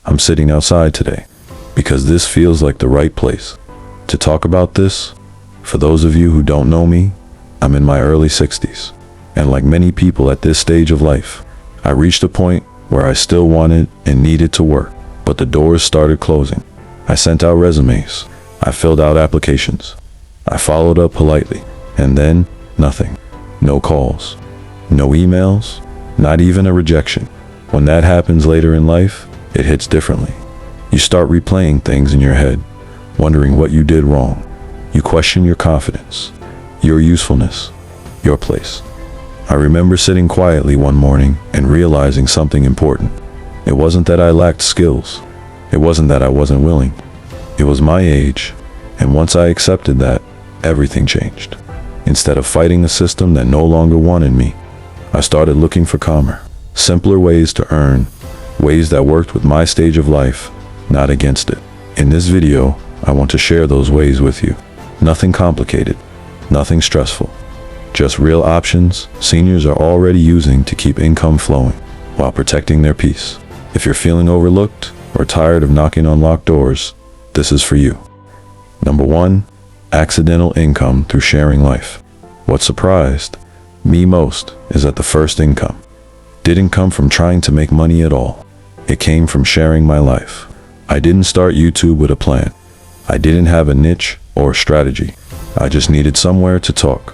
I'm sitting outside today because this feels like the right place to talk about this. For those of you who don't know me, I'm in my early 60s, and like many people at this stage of life, I reached a point where I still wanted and needed to work, but the doors started closing. I sent out resumes, I filled out applications, I followed up politely, and then nothing. No calls, no emails, not even a rejection. When that happens later in life, it hits differently. You start replaying things in your head, wondering what you did wrong. You question your confidence, your usefulness, your place. I remember sitting quietly one morning and realizing something important. It wasn't that I lacked skills. It wasn't that I wasn't willing. It was my age, and once I accepted that, everything changed. Instead of fighting a system that no longer wanted me, I started looking for calmer, simpler ways to earn, ways that worked with my stage of life, not against it. In this video, I want to share those ways with you. Nothing complicated, nothing stressful, just real options seniors are already using to keep income flowing while protecting their peace. If you're feeling overlooked or tired of knocking on locked doors, this is for you. Number 1, accidental income through sharing life. What surprised me most is that the first income didn't come from trying to make money at all. It came from sharing my life. I didn't start YouTube with a plan. I didn't have a niche or a strategy. I just needed somewhere to talk.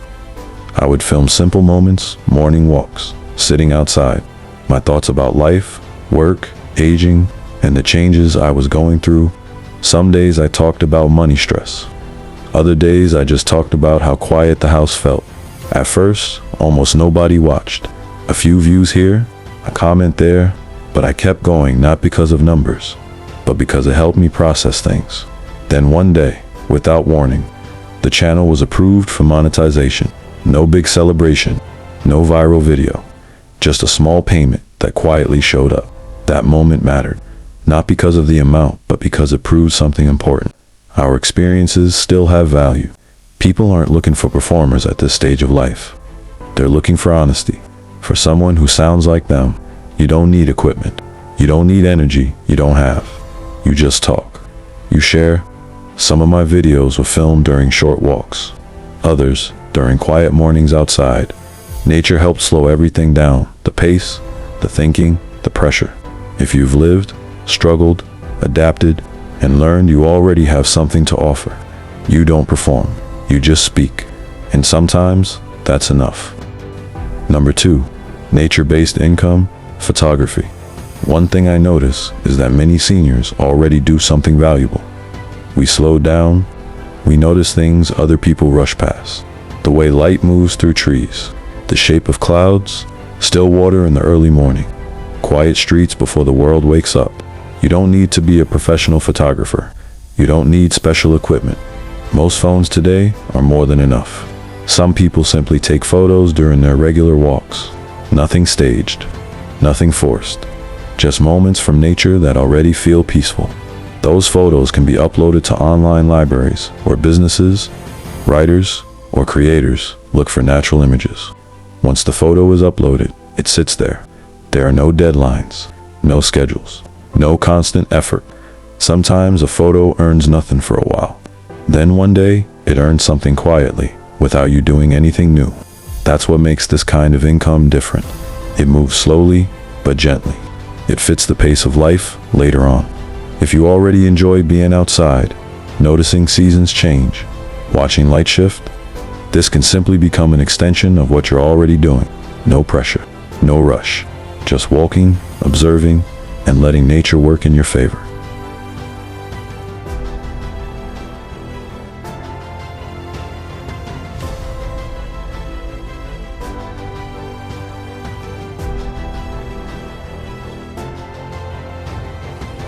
I would film simple moments, morning walks, sitting outside, my thoughts about life, work, aging, and the changes I was going through. Some days I talked about money stress. Other days I just talked about how quiet the house felt. At first, almost nobody watched. A few views here, a comment there, but I kept going not because of numbers, but because it helped me process things. Then one day, without warning, the channel was approved for monetization. No big celebration, no viral video, just a small payment that quietly showed up. That moment mattered, not because of the amount, but because it proved something important. Our experiences still have value. People aren't looking for performers at this stage of life. They're looking for honesty, for someone who sounds like them. You don't need equipment. You don't need energy you don't have. You just talk. You share. Some of my videos were filmed during short walks. Others, during quiet mornings outside. Nature helped slow everything down, the pace, the thinking, the pressure. If you've lived, struggled, adapted, and learned, you already have something to offer. You don't perform, you just speak. And sometimes, that's enough. Number 2, nature-based income, photography. One thing I notice is that many seniors already do something valuable. We slow down, we notice things other people rush past. The way light moves through trees, the shape of clouds, still water in the early morning, quiet streets before the world wakes up. You don't need to be a professional photographer. You don't need special equipment. Most phones today are more than enough. Some people simply take photos during their regular walks. Nothing staged, nothing forced. Just moments from nature that already feel peaceful. Those photos can be uploaded to online libraries where businesses, writers, or creators look for natural images. Once the photo is uploaded, it sits there. There are no deadlines, no schedules, no constant effort. Sometimes a photo earns nothing for a while. Then one day, it earns something quietly, without you doing anything new. That's what makes this kind of income different. It moves slowly, but gently. It fits the pace of life later on. If you already enjoy being outside, noticing seasons change, watching light shift, this can simply become an extension of what you're already doing. No pressure, no rush, just walking, observing, and letting nature work in your favor.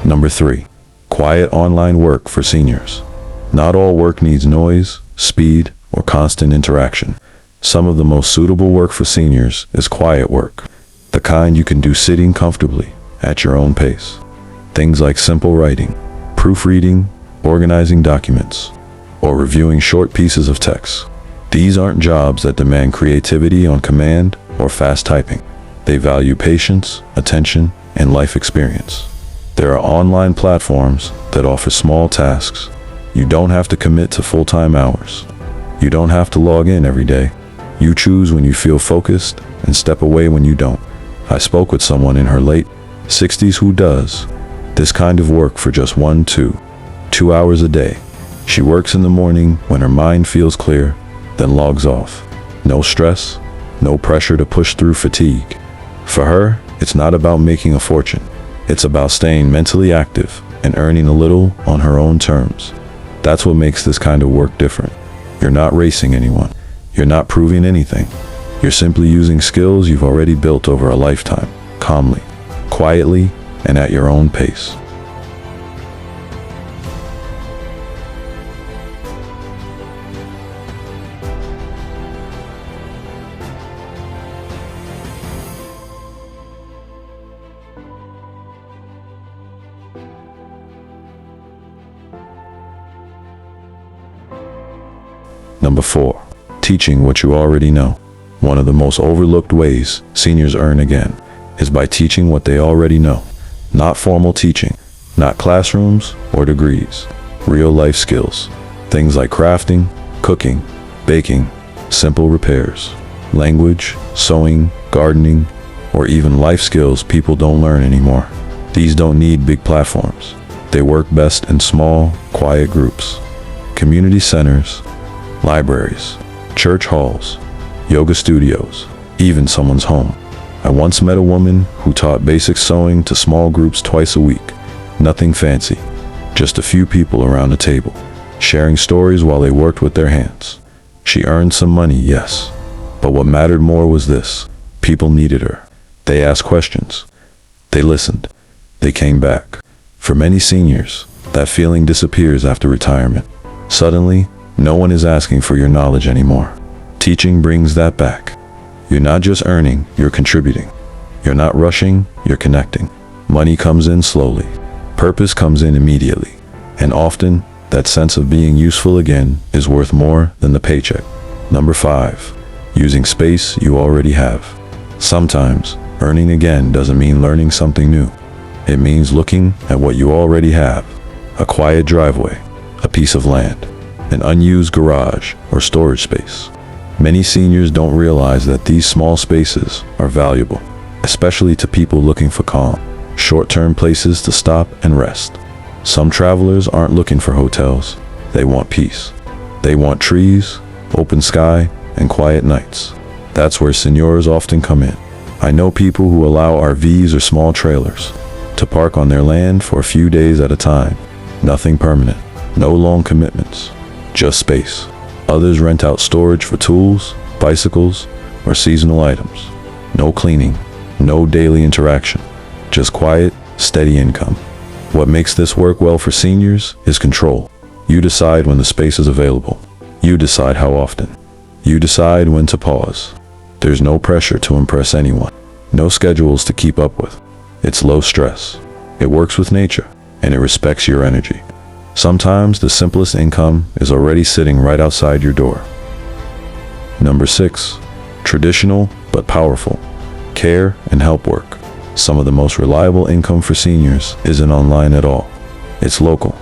Number 3, quiet online work for seniors. Not all work needs noise, speed, or constant interaction. Some of the most suitable work for seniors is quiet work, the kind you can do sitting comfortably at your own pace. Things like simple writing, proofreading, organizing documents, or reviewing short pieces of text. These aren't jobs that demand creativity on command or fast typing. They value patience, attention, and life experience. There are online platforms that offer small tasks. You don't have to commit to full-time hours. You don't have to log in every day. You choose when you feel focused and step away when you don't. I spoke with someone in her late 60s who does this kind of work for just 2 hours a day. She works in the morning when her mind feels clear, then logs off. No stress, no pressure to push through fatigue. For her, it's not about making a fortune. It's about staying mentally active and earning a little on her own terms. That's what makes this kind of work different. You're not racing anyone. You're not proving anything. You're simply using skills you've already built over a lifetime, calmly, quietly, and at your own pace. Number 4. Teaching what you already know. One of the most overlooked ways seniors earn again is by teaching what they already know. Not formal teaching, not classrooms or degrees. Real life skills. Things like crafting, cooking, baking, simple repairs, language, sewing, gardening, or even life skills people don't learn anymore. These don't need big platforms. They work best in small, quiet groups. Community centers, libraries, church halls, yoga studios, even someone's home. I once met a woman who taught basic sewing to small groups twice a week. Nothing fancy, just a few people around a table, sharing stories while they worked with their hands. She earned some money, yes, but what mattered more was this. People needed her. They asked questions. They listened. They came back. For many seniors, that feeling disappears after retirement. Suddenly, no one is asking for your knowledge anymore. Teaching brings that back. You're not just earning, you're contributing. You're not rushing, you're connecting. Money comes in slowly. Purpose comes in immediately. And often, that sense of being useful again is worth more than the paycheck. Number 5. Using space you already have. Sometimes, earning again doesn't mean learning something new. It means looking at what you already have. A quiet driveway, a piece of land, an unused garage or storage space. Many seniors don't realize that these small spaces are valuable, especially to people looking for calm, short-term places to stop and rest. Some travelers aren't looking for hotels. They want peace. They want trees, open sky, and quiet nights. That's where seniors often come in. I know people who allow RVs or small trailers to park on their land for a few days at a time. Nothing permanent, no long commitments. Just space. Others rent out storage for tools, bicycles, or seasonal items. No cleaning, no daily interaction, just quiet, steady income. What makes this work well for seniors is control. You decide when the space is available. You decide how often. You decide when to pause. There's no pressure to impress anyone. No schedules to keep up with. It's low stress. It works with nature, and it respects your energy. Sometimes the simplest income is already sitting right outside your door. Number 6. Traditional but powerful. Care and help work. Some of the most reliable income for seniors isn't online at all. It's local,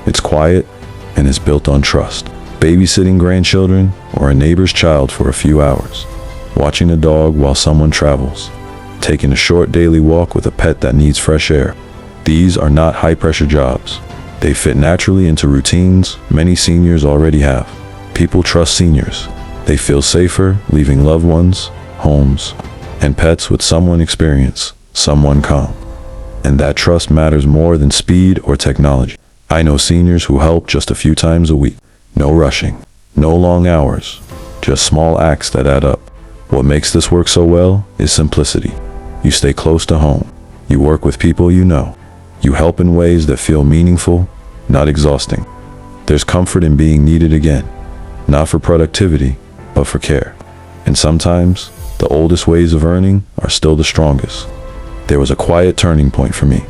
it's quiet, and it's built on trust. Babysitting grandchildren or a neighbor's child for a few hours. Watching a dog while someone travels. Taking a short daily walk with a pet that needs fresh air. These are not high-pressure jobs. They fit naturally into routines many seniors already have. People trust seniors. They feel safer leaving loved ones, homes, and pets with someone experienced, someone calm. And that trust matters more than speed or technology. I know seniors who help just a few times a week. No rushing, no long hours, just small acts that add up. What makes this work so well is simplicity. You stay close to home. You work with people you know. You help in ways that feel meaningful, not exhausting. There's comfort in being needed again, not for productivity, but for care. And sometimes, the oldest ways of earning are still the strongest. There was a quiet turning point for me.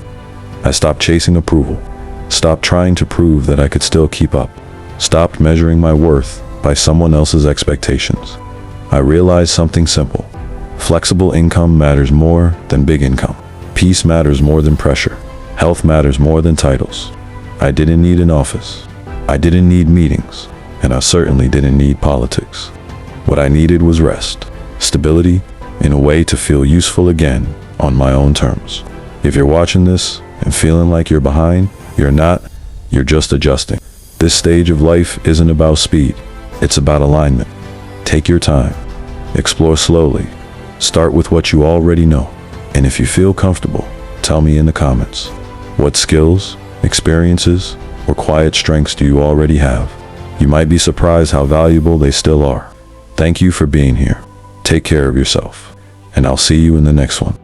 I stopped chasing approval, stopped trying to prove that I could still keep up, stopped measuring my worth by someone else's expectations. I realized something simple. Flexible income matters more than big income. Peace matters more than pressure. Health matters more than titles. I didn't need an office. I didn't need meetings. And I certainly didn't need politics. What I needed was rest, stability, in a way to feel useful again on my own terms. If you're watching this and feeling like you're behind, you're not, you're just adjusting. This stage of life isn't about speed, it's about alignment. Take your time, explore slowly, start with what you already know, and if you feel comfortable, tell me in the comments. What skills, experiences, or quiet strengths do you already have? You might be surprised how valuable they still are. Thank you for being here. Take care of yourself, and I'll see you in the next one.